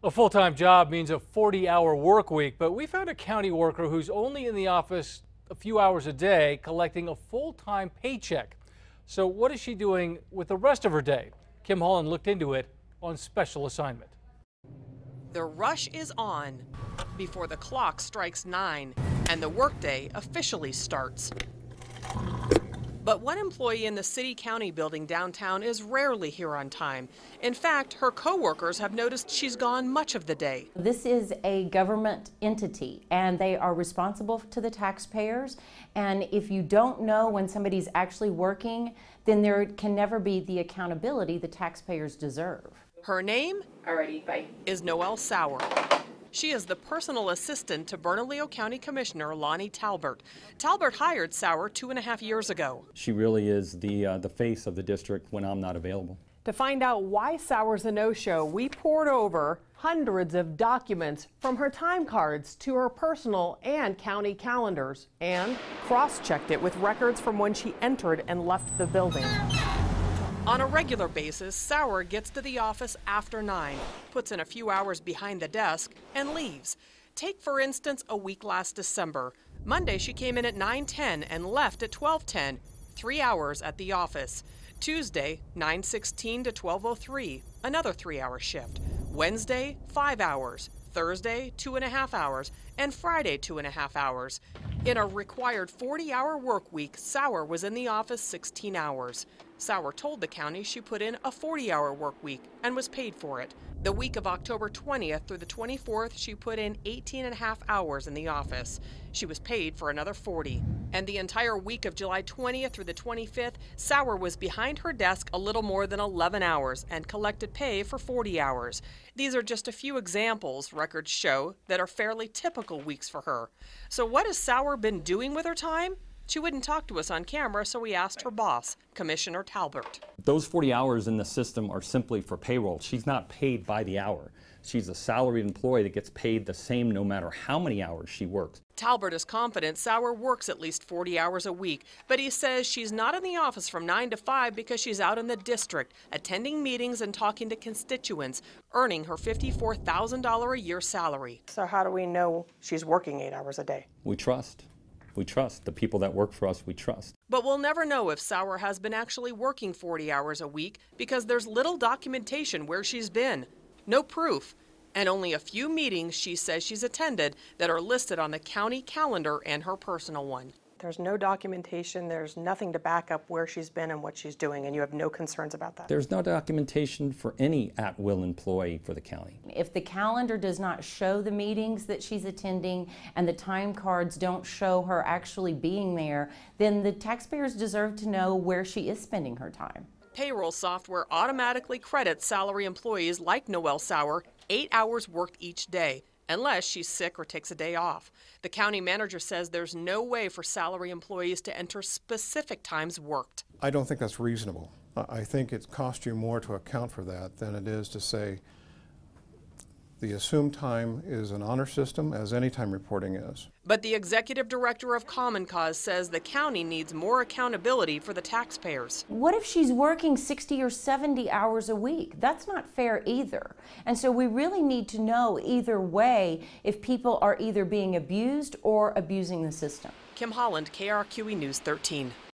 A full-time job means a 40-hour work week, but we found a county worker who's only in the office a few hours a day collecting a full-time paycheck. So what is she doing with the rest of her day? Kim Holland looked into it on special assignment. The rush is on before the clock strikes 9 and the workday officially starts. But one employee in the city-county building downtown is rarely here on time. In fact, her coworkers have noticed she's gone much of the day. This is a government entity, and they are responsible to the taxpayers. And if you don't know when somebody's actually working, then there can never be the accountability the taxpayers deserve. Her name? Alrighty, bye. Is Noelle Sauer. She is the personal assistant to Bernalillo County Commissioner Lonnie Talbert. Talbert hired Sauer 2.5 years ago. She really is the face of the district when I'm not available. To find out why Sauer's a no-show, we poured over hundreds of documents from her time cards to her personal and county calendars and cross-checked it with records from when she entered and left the building. On a regular basis, Sauer gets to the office after 9, puts in a few hours behind the desk, and leaves. Take, for instance, a week last December. Monday, she came in at 9:10 and left at 12:10, 3 hours at the office. Tuesday, 9:16 to 12:03, another 3-hour shift. Wednesday, 5 hours. Thursday, 2.5 hours, and Friday, 2.5 hours. In a required 40-hour work week, Sauer was in the office 16 hours. Sauer told the county she put in a 40-hour work week and was paid for it. The week of October 20th through the 24th, she put in 18.5 hours in the office. She was paid for another 40. And the entire week of July 20th through the 25th, Sauer was behind her desk a little more than 11 hours and collected pay for 40 hours. These are just a few examples, records show, that are fairly typical weeks for her. So what has Sauer been doing with her time? She wouldn't talk to us on camera, so we asked her boss, Commissioner Talbert. Those 40 hours in the system are simply for payroll. She's not paid by the hour. She's a salaried employee that gets paid the same no matter how many hours she works. Talbert is confident Sauer works at least 40 hours a week, but he says she's not in the office from 9 to 5 because she's out in the district, attending meetings and talking to constituents, earning her $54,000 a year salary. So how do we know she's working 8 hours a day? We trust. We trust. The people that work for us, we trust. But we'll never know if Sauer has been actually working 40 hours a week because there's little documentation where she's been. No proof. And only a few meetings she says she's attended that are listed on the county calendar and her personal one. There's no documentation, there's nothing to back up where she's been and what she's doing, and you have no concerns about that? There's no documentation for any at-will employee for the county. If the calendar does not show the meetings that she's attending and the time cards don't show her actually being there, then the taxpayers deserve to know where she is spending her time. Payroll software automatically credits salary employees like Noelle Sauer 8 hours worked each day, unless she's sick or takes a day off. The county manager says there's no way for salary employees to enter specific times worked. I don't think that's reasonable. I think it costs you more to account for that than it is to say the assumed time is an honor system, as any time reporting is. But the executive director of Common Cause says the county needs more accountability for the taxpayers. What if she's working 60 or 70 hours a week? That's not fair either. And so we really need to know either way if people are either being abused or abusing the system. Kim Holland, KRQE News 13.